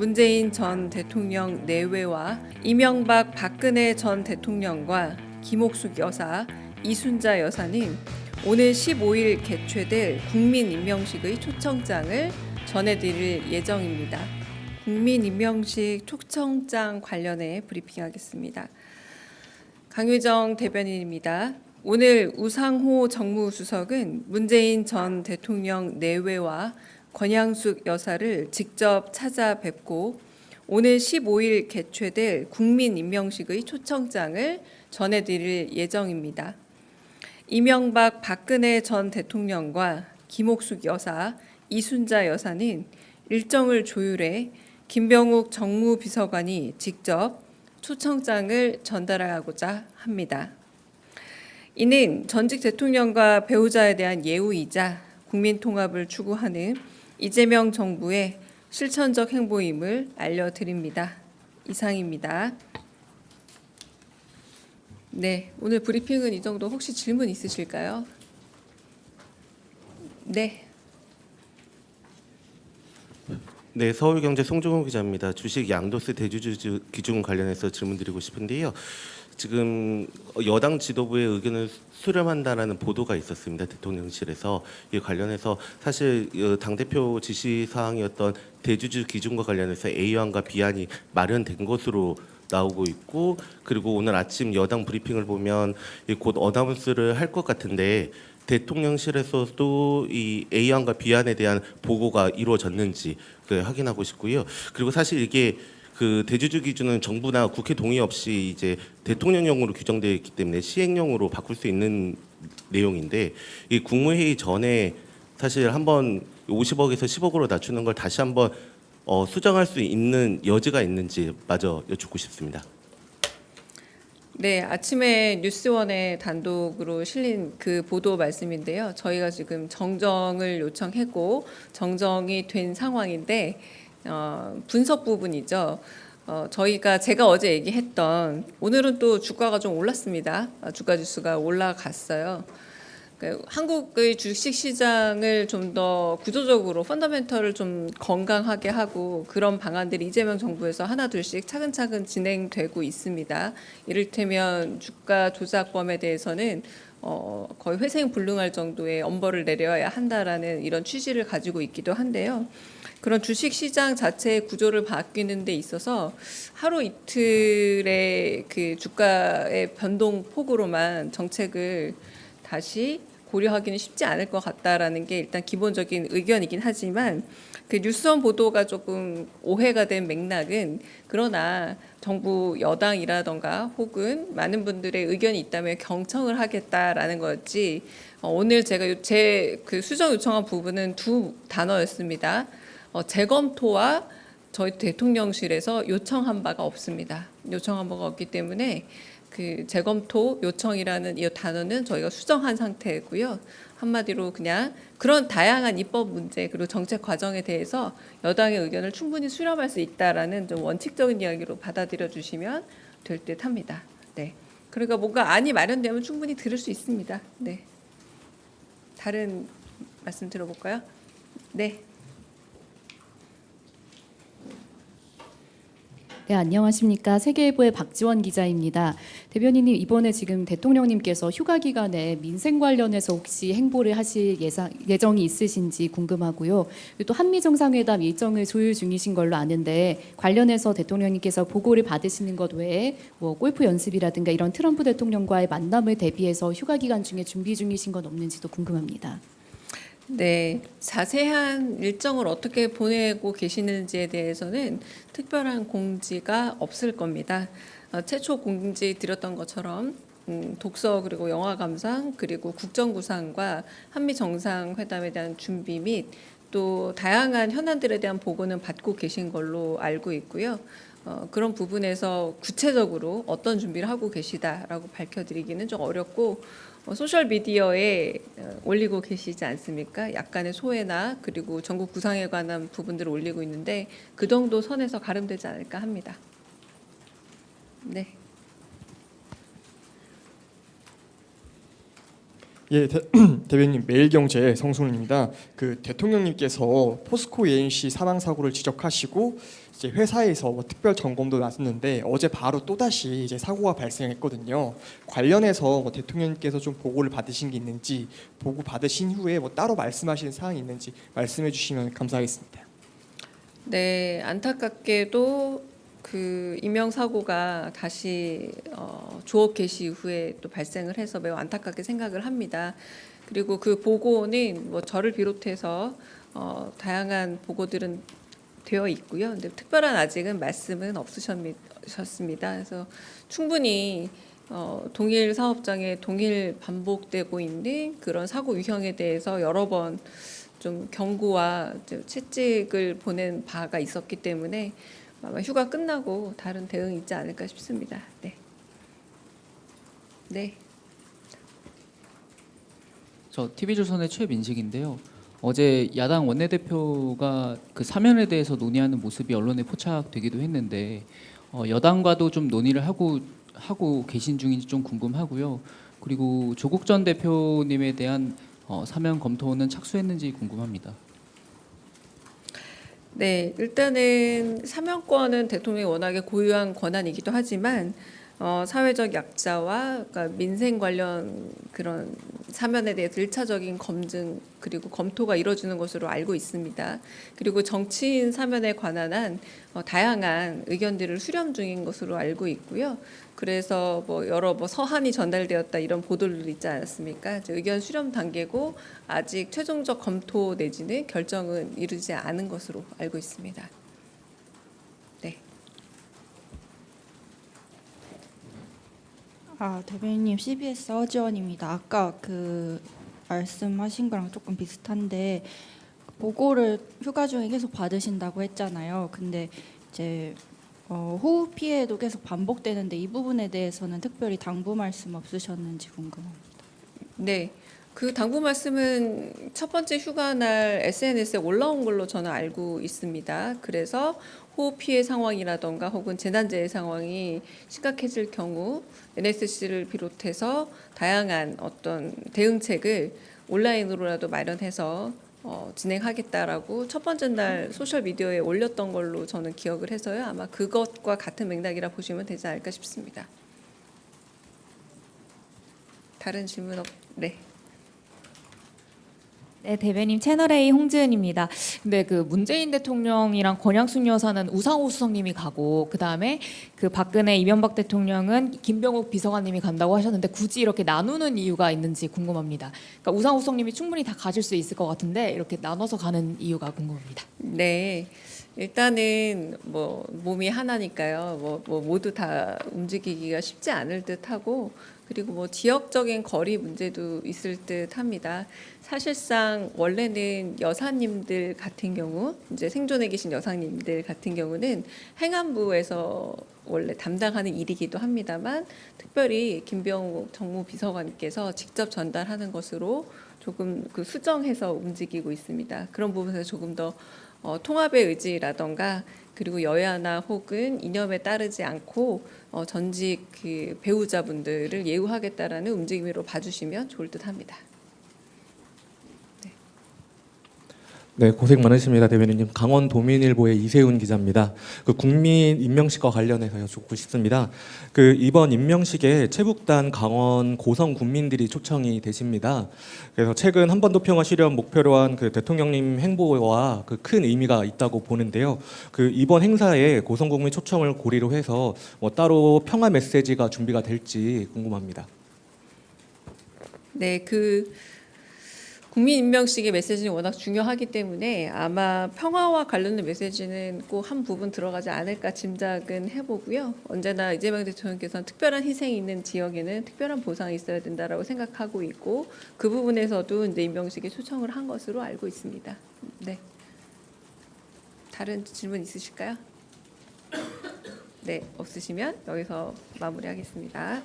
문재인 전 대통령 내외와 이명박 박근혜 전 대통령과 김옥숙 여사, 이순자 여사는 오늘 15일 개최될 국민임명식의 초청장을 전해드릴 예정입니다. 국민임명식 초청장 관련해 브리핑하겠습니다. 강유정 대변인입니다. 오늘 우상호 정무수석은 문재인 전 대통령 내외와 권양숙 여사를 직접 찾아뵙고 오늘 15일 개최될 국민임명식의 초청장을 전해드릴 예정입니다. 이명박 박근혜 전 대통령과 김옥숙 여사, 이순자 여사는 일정을 조율해 김병욱 정무비서관이 직접 초청장을 전달하고자 합니다. 이는 전직 대통령과 배우자에 대한 예우이자 국민 통합을 추구하는 이재명 정부의 실천적 행보임을 알려드립니다. 이상입니다. 네, 오늘 브리핑은 이 정도. 혹시 질문 있으실까요? 네. 네, 서울경제 송종호 기자입니다. 주식 양도세 대주주 기준 관련해서 질문드리고 싶은데요. 지금 여당 지도부의 의견을 수렴한다라는 보도가 있었습니다. 대통령실에서 이 관련해서 사실 당대표 지시 사항이었던 대주주 기준과 관련해서 A안과 B안이 마련된 것으로 나오고 있고, 그리고 오늘 아침 여당 브리핑을 보면 곧 어나운스를 할 것 같은데 대통령실에서도 이 A안과 B안에 대한 보고가 이루어졌는지 확인하고 싶고요. 그리고 사실 이게 그 대주주 기준은 정부나 국회 동의 없이 이제 대통령령으로 규정되어 있기 때문에 시행령으로 바꿀 수 있는 내용인데, 이 국무회의 전에 사실 한번 50억에서 10억으로 낮추는 걸 다시 한번 수정할 수 있는 여지가 있는지 마저 여쭙고 싶습니다. 네, 아침에 뉴스원에 단독으로 실린 그 보도 말씀인데요. 저희가 지금 정정을 요청했고 정정이 된 상황인데 분석 부분이죠. 제가 어제 얘기했던, 오늘은 또 주가가 좀 올랐습니다. 주가 지수가 올라갔어요. 한국의 주식 시장을 좀 더 구조적으로 펀더멘털을 좀 건강하게 하고 그런 방안들이 이재명 정부에서 하나 둘씩 차근차근 진행되고 있습니다. 이를테면 주가 조작범에 대해서는 거의 회생불능할 정도의 엄벌을 내려야 한다라는 이런 취지를 가지고 있기도 한데요. 그런 주식 시장 자체의 구조를 바뀌는 데 있어서 하루 이틀의 그 주가의 변동 폭으로만 정책을 다시 고려하기는 쉽지 않을 것 같다라는 게 일단 기본적인 의견이긴 하지만, 그 뉴스원 보도가 조금 오해가 된 맥락은, 그러나 정부 여당이라던가 혹은 많은 분들의 의견이 있다면 경청을 하겠다라는 거였지, 오늘 제가 제 그 수정 요청한 부분은 두 단어였습니다. 재검토와 저희 대통령실에서 요청한 바가 없습니다. 요청한 바가 없기 때문에 그 재검토 요청이라는 이 단어는 저희가 수정한 상태고요. 한마디로 그냥 그런 다양한 입법 문제 그리고 정책 과정에 대해서 여당의 의견을 충분히 수렴할 수 있다라는 좀 원칙적인 이야기로 받아들여 주시면 될 듯합니다. 네. 그러니까 뭔가 안이 마련되면 충분히 들을 수 있습니다. 네. 다른 말씀 들어볼까요? 네. 네, 안녕하십니까. 세계일보의 박지원 기자입니다. 대변인님, 이번에 지금 대통령님께서 휴가 기간에 민생 관련해서 혹시 행보를 하실 예정이 있으신지 궁금하고요. 그리고 또 한미 정상회담 일정을 조율 중이신 걸로 아는데, 관련해서 대통령님께서 보고를 받으시는 것 외에 뭐 골프 연습이라든가 이런 트럼프 대통령과의 만남을 대비해서 휴가 기간 중에 준비 중이신 건 없는지도 궁금합니다. 네, 자세한 일정을 어떻게 보내고 계시는지에 대해서는 특별한 공지가 없을 겁니다. 최초 공지 드렸던 것처럼 독서 그리고 영화 감상 그리고 국정구상과 한미 정상회담에 대한 준비 및 또 다양한 현안들에 대한 보고는 받고 계신 걸로 알고 있고요. 그런 부분에서 구체적으로 어떤 준비를 하고 계시다라고 밝혀드리기는 좀 어렵고, 소셜 미디어에 올리고 계시지 않습니까? 약간의 소외나 그리고 전국 구상에 관한 부분들을 올리고 있는데 그 정도 선에서 가름되지 않을까 합니다. 네. 예, 대변인 매일경제 성순입니다. 그 대통령님께서 포스코 ENC 사망 사고를 지적하시고 이제 회사에서 뭐 특별 점검도 나섰는데 어제 바로 또 다시 이제 사고가 발생했거든요. 관련해서 뭐 대통령님께서 좀 보고를 받으신 게 있는지, 보고 받으신 후에 뭐 따로 말씀하시는 사항이 있는지 말씀해 주시면 감사하겠습니다. 네, 안타깝게도 그 인명 사고가 다시 조업 개시 이후에 또 발생을 해서 매우 안타깝게 생각을 합니다. 그리고 그 보고는 뭐 저를 비롯해서 다양한 보고들은 되어 있고요. 근데 특별한 아직은 말씀은 없으셨습니다. 그래서 충분히 동일 사업장에 동일 반복되고 있는 그런 사고 유형에 대해서 여러 번 좀 경고와 채찍을 보낸 바가 있었기 때문에 아마 휴가 끝나고 다른 대응이 있지 않을까 싶습니다. 네. 네. 저 TV조선의 최민식인데요. 어제 야당 원내대표가 그 사면에 대해서 논의하는 모습이 언론에 포착되기도 했는데 여당과도 좀 논의를 하고 계신 중인지 좀 궁금하고요. 그리고 조국 전 대표님에 대한 사면 검토는 착수했는지 궁금합니다. 네, 일단은 사면권은 대통령이 워낙에 고유한 권한이기도 하지만 사회적 약자와 그러니까 민생 관련 그런 사면에 대해서 1차적인 검증 그리고 검토가 이루어지는 것으로 알고 있습니다. 그리고 정치인 사면에 관한 한 다양한 의견들을 수렴 중인 것으로 알고 있고요. 그래서 뭐 여러 서한이 전달되었다 이런 보도들도 있지 않았습니까? 이제 의견 수렴 단계고 아직 최종적 검토 내지는 결정은 이루지 않은 것으로 알고 있습니다. 네. 대변인님 CBS 허지원입니다. 아까 그 말씀하신 거랑 조금 비슷한데 보고를 휴가 중에 계속 받으신다고 했잖아요. 근데 이제 호흡 피해도 계속 반복되는데 이 부분에 대해서는 특별히 당부 말씀 없으셨는지 궁금합니다. 네. 그 당부 말씀은 첫 번째 휴가 날 SNS에 올라온 걸로 저는 알고 있습니다. 그래서 호흡 피해 상황이라던가 혹은 재난재해 상황이 심각해질 경우 NSC를 비롯해서 다양한 어떤 대응책을 온라인으로라도 마련해서 진행하겠다라고 첫 번째 날 소셜 미디어에 올렸던 걸로 저는 기억을 해서요. 아마 그것과 같은 맥락이라 보시면 되지 않을까 싶습니다. 다른 질문 네. 네, 대변인 채널A 홍지은입니다. 근데 그 문재인 대통령이랑 권양숙 여사는 우상호 수석님이 가고 그다음에 그 박근혜 이명박 대통령은 김병욱 비서관님이 간다고 하셨는데 굳이 이렇게 나누는 이유가 있는지 궁금합니다. 그러니까 우상호 수석님이 충분히 다 가실 수 있을 것 같은데 이렇게 나눠서 가는 이유가 궁금합니다. 네. 일단은 뭐 몸이 하나니까요. 뭐 모두 다 움직이기가 쉽지 않을 듯하고 그리고 뭐 지역적인 거리 문제도 있을 듯합니다. 사실상 원래는 여사님들 같은 경우 이제 생존해 계신 여사님들 같은 경우는 행안부에서 원래 담당하는 일이기도 합니다만 특별히 김병욱 정무비서관께서 직접 전달하는 것으로 조금 그 수정해서 움직이고 있습니다. 그런 부분에서 조금 더 통합의 의지라던가 그리고 여야나 혹은 이념에 따르지 않고 전직 그 배우자분들을 예우하겠다라는 움직임으로 봐주시면 좋을 듯합니다. 네, 고생 많으십니다, 대변인님. 강원도민일보의 이세훈 기자입니다. 그 국민 임명식과 관련해서 여쭙고 싶습니다. 그 이번 임명식에 최북단 강원 고성 군민들이 초청이 되십니다. 그래서 최근 한반도 평화 실현 목표로 한 그 대통령님 행보와 그 큰 의미가 있다고 보는데요. 그 이번 행사에 고성 국민 초청을 고리로 해서 뭐 따로 평화 메시지가 준비가 될지 궁금합니다. 네, 그 국민 임명식의 메시지는 워낙 중요하기 때문에 아마 평화와 관련된 메시지는 꼭 한 부분 들어가지 않을까 짐작은 해보고요. 언제나 이재명 대통령께서는 특별한 희생이 있는 지역에는 특별한 보상이 있어야 된다라고 생각하고 있고 그 부분에서도 이제 임명식에 초청을 한 것으로 알고 있습니다. 네. 다른 질문 있으실까요? 네, 없으시면 여기서 마무리하겠습니다.